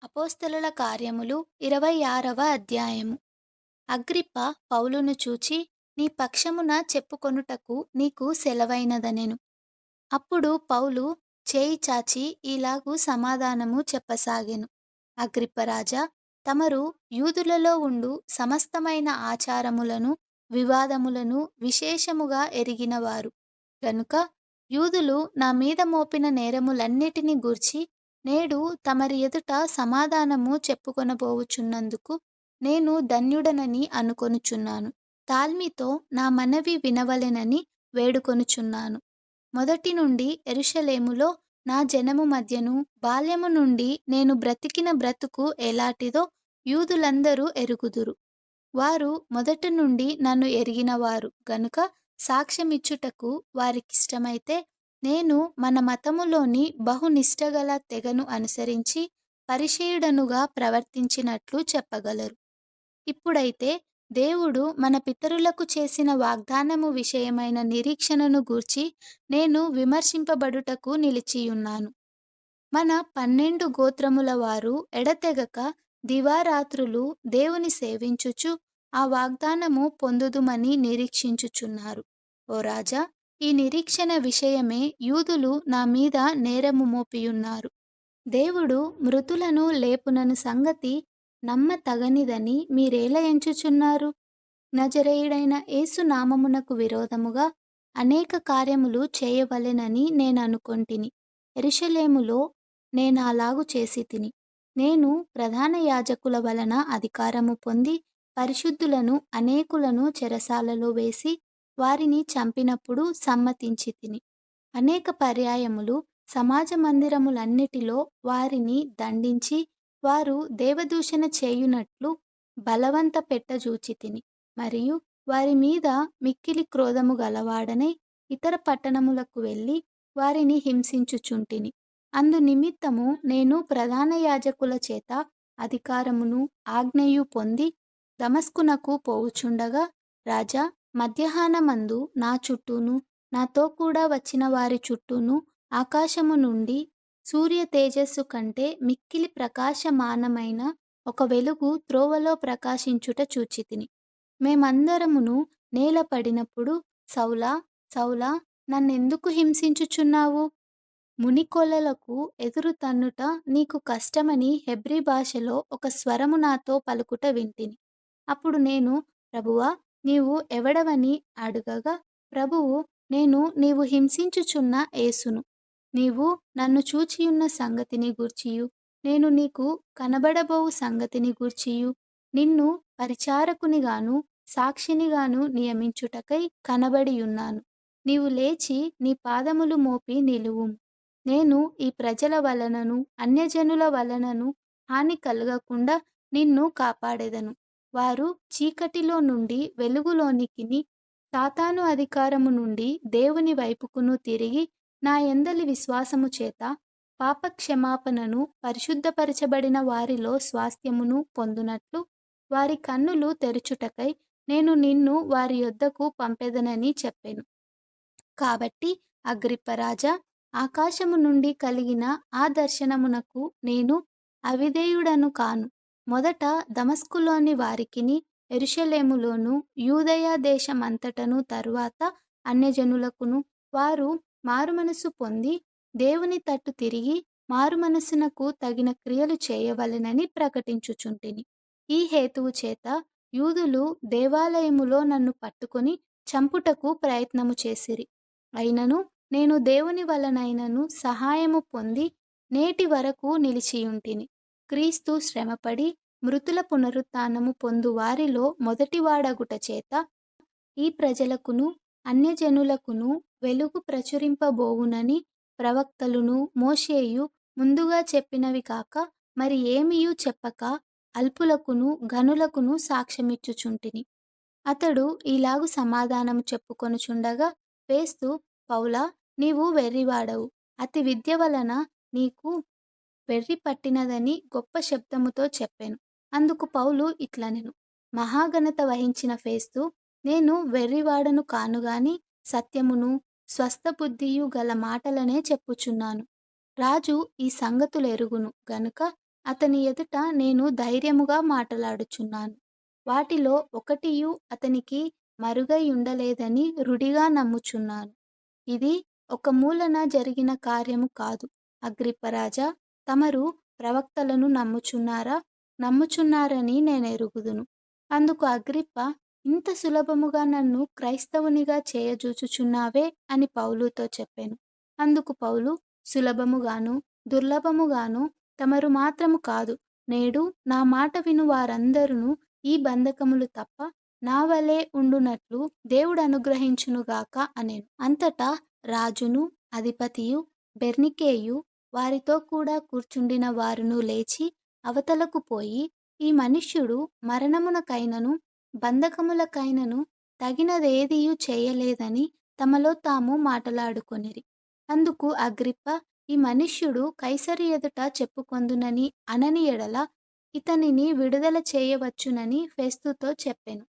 అపోస్తలుల కార్యములు 26వ అధ్యాయము. అగ్రిప్ప పౌలును చూచి, నీ పక్షమున చెప్పుకొనుటకు నీకు సెలవైనదనెను. అప్పుడు పౌలు చేయి చాచి ఈలాగు సమాధానము చెప్పసాగెను. అగ్రిప్పరాజా, తమరు యూదులలో ఉండు సమస్తమైన ఆచారములను, వివాదములను విశేషముగా ఎరిగినవారు గనుక యూదులు నా మీద మోపిన నేరములన్నిటిని గూర్చి నేడు తమరి ఎదుట సమాధానము చెప్పుకొనబోవుచున్నందుకు నేను ధన్యుడనని అనుకొనుచున్నాను. తాల్మీతో నా మనవి వినవలెనని వేడుకొనుచున్నాను. మొదటి నుండి యెరూషలేములో నా జనము మధ్యను బాల్యము నుండి నేను బ్రతికిన బ్రతుకు ఎలాటిదో యూదులందరూ ఎరుగుదురు. వారు మొదటి నుండి నన్ను ఎరిగినవారు గనుక సాక్ష్యమిచ్చుటకు వారికిష్టమైతే నేను మన మతములోని బహునిష్టగల తెగను అనుసరించి పరిసయ్యుడనుగా ప్రవర్తించినట్లు చెప్పగలరు. ఇప్పుడైతే దేవుడు మన పితరులకు చేసిన వాగ్దానము విషయమైన నిరీక్షణను గూర్చి నేను విమర్శింపబడుటకు నిలిచియున్నాను. మన 12 గోత్రముల వారు ఎడతెగక దివారాత్రులు దేవుని సేవించుచు ఆ వాగ్దానము పొందుదుమని నిరీక్షించుచున్నారు. ఓ రాజా, ఈ నిరీక్షణ విషయమే యూదులు నా మీద నేరము మోపియున్నారు. దేవుడు మృతులను లేపునను సంగతి నమ్మతగనిదని మీరేల ఎంచుచున్నారు? నజరేయుడైన యేసు నామమునకు విరోధముగా అనేక కార్యములు చేయవలెనని నేననుకొంటిని. యెరూషలేములో నేనలాగు చేసితిని. నేను ప్రధాన యాజకుల వలన అధికారము పొంది పరిశుద్ధులను అనేకులను చెరసాలలో వేసి వారిని చంపినప్పుడు సమ్మతించితిని. అనేక పర్యాయములు సమాజ మందిరములన్నిటిలో వారిని దండించి వారు దేవదూషణ చేయునట్లు బలవంత పెట్టజూచితిని. మరియు వారి మీద మిక్కిలి క్రోధము గలవాడనై ఇతర పట్టణములకు వెళ్ళి వారిని హింసించుచుంటిని. అందు నిమిత్తము నేను ప్రధాన యాజకుల చేత అధికారమును ఆజ్ఞయు పొంది దమస్కునకు పోవుచుండగా, రాజా, మధ్యాహ్నమందు నా చుట్టూను నాతో కూడా వచ్చిన వారి చుట్టూను ఆకాశము నుండి సూర్య తేజస్సు కంటే మిక్కిలి ప్రకాశమానమైన ఒక వెలుగు త్రోవలో ప్రకాశించుట చూచితిని. మేమందరమును నేల పడినప్పుడు, సౌలా, సౌలా, నన్నెందుకు హింసించుచున్నావు? మునికొలలకు ఎదురు తన్నుట నీకు కష్టమని హెబ్రీ భాషలో ఒక స్వరము నాతో పలుకుట వింటిని. అప్పుడు నేను, ప్రభువా, నీవు ఎవడవని అడుగగా, ప్రభువు, నేను నీవు హింసించుచున్న యేసును. నీవు నన్ను చూచియున్న సంగతిని గూర్చియు నేను నీకు కనబడబోవు సంగతిని గూర్చియు నిన్ను పరిచారకునిగాను సాక్షినిగాను నియమించుటకై కనబడియున్నాను. నీవు లేచి నీ పాదములు మోపి నిలువుము. నేను ఈ ప్రజల వలనను అన్యజనుల వలనను హాని కలుగకుండా నిన్ను కాపాడెదను. వారు చీకటిలో నుండి వెలుగులోనికిని, సాతాను అధికారము నుండి దేవుని వైపుకును తిరిగి నా యందలి విశ్వాసము చేత పాపక్షమాపణను పరిశుద్ధపరచబడిన వారిలో స్వాస్థ్యమును పొందునట్లు వారి కన్నులు తెరచుటకై నేను నిన్ను వారి యొద్దకు పంపెదనని చెప్పెను. కాబట్టి అగ్రిప్పరాజా, ఆకాశము నుండి కలిగిన ఆ దర్శనమునకు నేను అవిధేయుడను కాను. మొదట దమస్కులోని వారికిని, యెరూషలేములోను యూదయ దేశమంతటను తరువాత అన్యజనులకును వారు మారుమనసు పొంది దేవుని తట్టు తిరిగి మారుమనసునకు తగిన క్రియలు చేయవలెనని ప్రకటించుచుంటిని. ఈ హేతువు చేత యూదులు దేవాలయములో నన్ను పట్టుకొని చంపుటకు ప్రయత్నము చేసిరి. అయినను నేను దేవుని వలనైనను సహాయము పొంది నేటి వరకు నిలిచియుంటిని. క్రీస్తు శ్రమపడి మృతుల పునరుత్థానము పొందు వారిలో మొదటివాడగుట చేత ఈ ప్రజలకును అన్యజనులకును వెలుగు ప్రచురింపబోవునని ప్రవక్తలును మోషేయు ముందుగా చెప్పినవి కాక మరి ఏమియూ చెప్పక అల్పులకును ఘనులకును సాక్ష్యమిచ్చుచుంటిని. అతడు ఈలాగు సమాధానము చెప్పుకొనుచుండగా ఫేస్తు, పౌలా, నీవు వెర్రివాడవు, అతి విద్య వలన నీకు వెర్రి పట్టినదని గొప్ప శబ్దముతో చెప్పెను. అందుకు పౌలు ఇట్లనెను, మహాఘనత వహించిన ఫేస్తు, నేను వెర్రివాడను కానుగాని సత్యమును స్వస్థబుద్ధియు గల మాటలనే చెప్పుచున్నాను. రాజు ఈ సంగతులెరుగును గనుక అతని ఎదుట నేను ధైర్యముగా మాటలాడుచున్నాను. వాటిలో ఒకటియు అతనికి మరుగైయుండలేదని రుడిగా నమ్ముచున్నాను. ఇది ఒక మూలన జరిగిన కార్యము కాదు. అగ్రిప్పరాజా, తమరు ప్రవక్తలను నమ్ముచున్నారా? నమ్ముచున్నారని నేనెరుగుదును. అందుకు అగ్రిప్ప, ఇంత సులభముగా నన్ను క్రైస్తవునిగా చేయజూచుచున్నావే అని పౌలుతో చెప్పెను. అందుకు పౌలు, సులభముగాను, దుర్లభముగాను తమరు మాత్రము కాదు, నేడు నా మాట విను వారందరును ఈ బంధకములు తప్ప నా వలె ఉండునట్లు దేవుడనుగ్రహించునుగాక అనెను. అంతటా రాజును, అధిపతియు, బెర్నికేయు, వారితో కూడా కూర్చుండిన వారును లేచి అవతలకు పోయి, ఈ మనుష్యుడు మరణమునకైనను బంధకములకైనను తగినదేదియు చేయలేదని తమలో తాము మాటలాడుకొనిరి. అందుకు అగ్రిప్ప, ఈ మనుష్యుడు కైసరు ఎదుట చెప్పుకొందునని అనని ఎడల ఇతనిని విడుదల చేయవచ్చునని ఫెస్తుతో చెప్పెను.